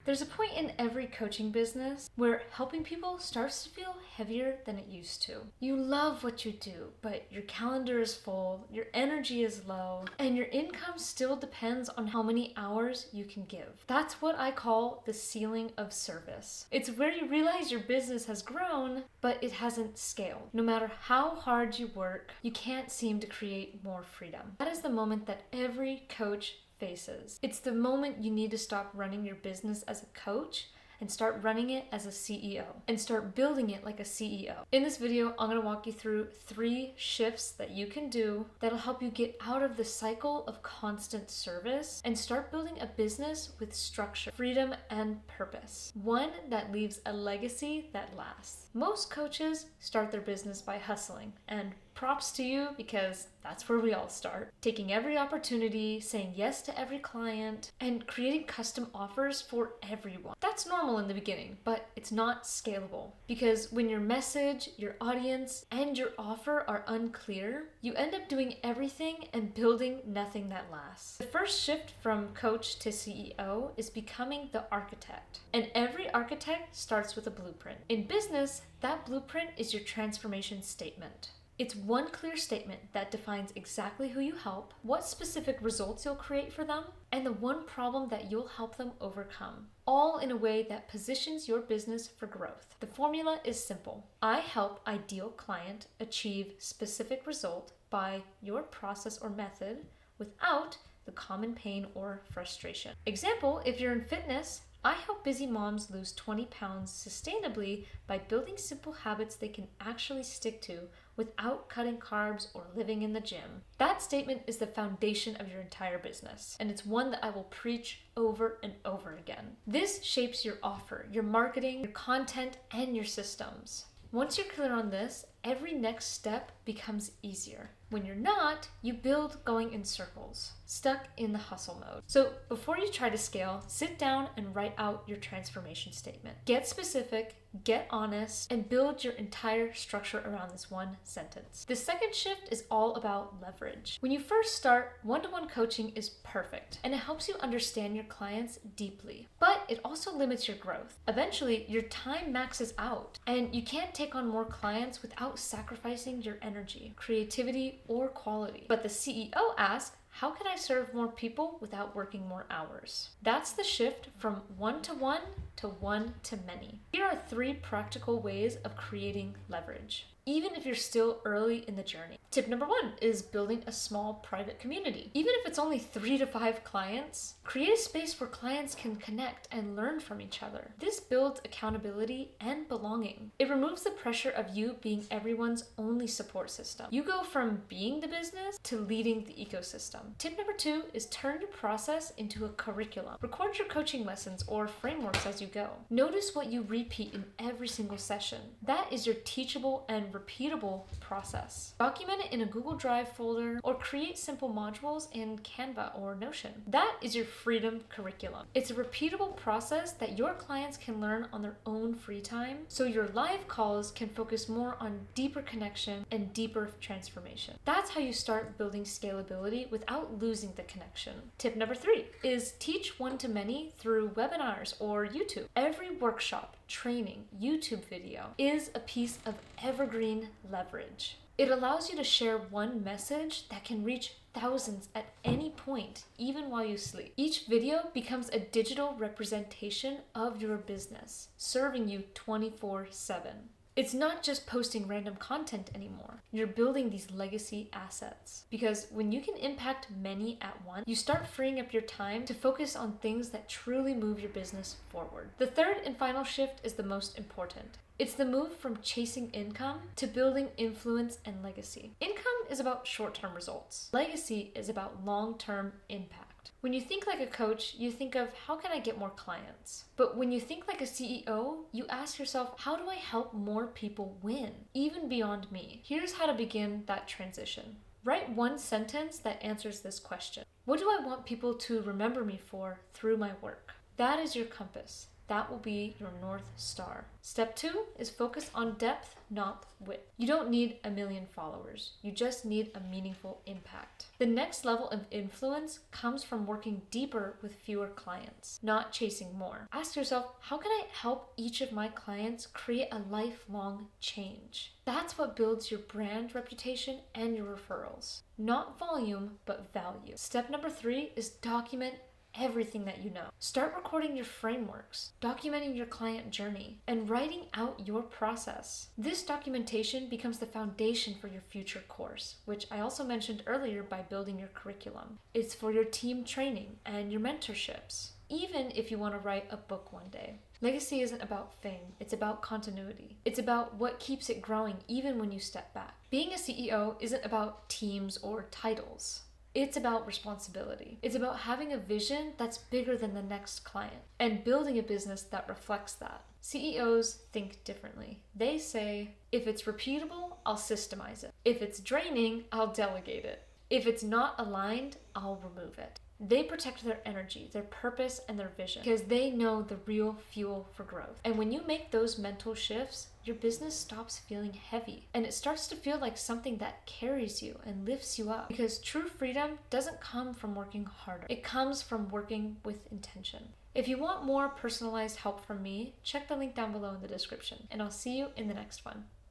There's a point in every coaching business where helping people starts to feel heavier than it used to. You love what you do, but your calendar is full, your energy is low, and your income still depends on how many hours you can give. That's what I call the ceiling of service. It's where you realize your business has grown, but it hasn't scaled. No matter how hard you work, you can't seem to create more freedom. That is the moment that every coach faces. It's the moment you need to stop running your business as a coach and start running it as a CEO and start building it like a CEO. In this video, I'm going to walk you through 3 shifts that you can do that'll help you get out of the cycle of constant service and start building a business with structure, freedom, and purpose. One that leaves a legacy that lasts. Most coaches start their business by hustling, and props to you because that's where we all start. Taking every opportunity, saying yes to every client, and creating custom offers for everyone. That's normal in the beginning, but it's not scalable because when your message, your audience, and your offer are unclear, you end up doing everything and building nothing that lasts. The first shift from coach to CEO is becoming the architect. And every architect starts with a blueprint. In business, that blueprint is your transformation statement. It's one clear statement that defines exactly who you help, what specific results you'll create for them, and the one problem that you'll help them overcome, all in a way that positions your business for growth. The formula is simple. I help ideal client achieve specific result by your process or method without the common pain or frustration. Example, if you're in fitness, I help busy moms lose 20 pounds sustainably by building simple habits they can actually stick to without cutting carbs or living in the gym. That statement is the foundation of your entire business, and it's one that I will preach over and over again. This shapes your offer, your marketing, your content, and your systems. Once you're clear on this, every next step becomes easier. When you're not, you build going in circles, stuck in the hustle mode. So before you try to scale, sit down and write out your transformation statement. Get specific, get honest, and build your entire structure around this one sentence. The second shift is all about leverage. When you first start, one-to-one coaching is perfect, and it helps you understand your clients deeply, but it also limits your growth. Eventually, your time maxes out, and you can't take on more clients without sacrificing your energy, creativity, or quality. But the CEO asks, how can I serve more people without working more hours? That's the shift from one-to-one to one-to-many. Here are 3 practical ways of creating leverage, even if you're still early in the journey. Tip number 1 is building a small private community. Even if it's only 3 to 5 clients, create a space where clients can connect and learn from each other. This builds accountability and belonging. It removes the pressure of you being everyone's only support system. You go from being the business to leading the ecosystem. Tip number 2 is turn your process into a curriculum. Record your coaching lessons or frameworks as you go. Notice what you repeat in every single session. That is your teachable and repeatable process. Document it in a Google Drive folder or create simple modules in Canva or Notion. That is your freedom curriculum. It's a repeatable process that your clients can learn on their own free time, so your live calls can focus more on deeper connection and deeper transformation. That's how you start building scalability without losing the connection. Tip number 3 is teach one-to-many through webinars or YouTube. Every workshop, training, YouTube video is a piece of evergreen leverage. It allows you to share one message that can reach thousands at any point, even while you sleep. Each video becomes a digital representation of your business, serving you 24/7. It's not just posting random content anymore. You're building these legacy assets. Because when you can impact many at once, you start freeing up your time to focus on things that truly move your business forward. The third and final shift is the most important. It's the move from chasing income to building influence and legacy. Income is about short-term results. Legacy is about long-term impact. When you think like a coach, you think of how can I get more clients? But when you think like a CEO, you ask yourself, how do I help more people win, even beyond me? Here's how to begin that transition. Write one sentence that answers this question. What do I want people to remember me for through my work? That is your compass. That will be your North Star. Step 2 is focus on depth, not width. You don't need a million followers. You just need a meaningful impact. The next level of influence comes from working deeper with fewer clients, not chasing more. Ask yourself, how can I help each of my clients create a lifelong change? That's what builds your brand reputation and your referrals. Not volume, but value. Step number 3 is document everything that you know. Start recording your frameworks, documenting your client journey, and writing out your process. This documentation becomes the foundation for your future course, which I also mentioned earlier by building your curriculum. It's for your team training and your mentorships, even if you want to write a book one day. Legacy isn't about fame, it's about continuity. It's about what keeps it growing even when you step back. Being a CEO isn't about teams or titles. It's about responsibility. It's about having a vision that's bigger than the next client and building a business that reflects that. CEOs think differently. They say, if it's repeatable, I'll systemize it. If it's draining, I'll delegate it. If it's not aligned, I'll remove it. They protect their energy, their purpose, and their vision because they know the real fuel for growth. And when you make those mental shifts, your business stops feeling heavy and it starts to feel like something that carries you and lifts you up, because true freedom doesn't come from working harder. It comes from working with intention. If you want more personalized help from me, check the link down below in the description, and I'll see you in the next one.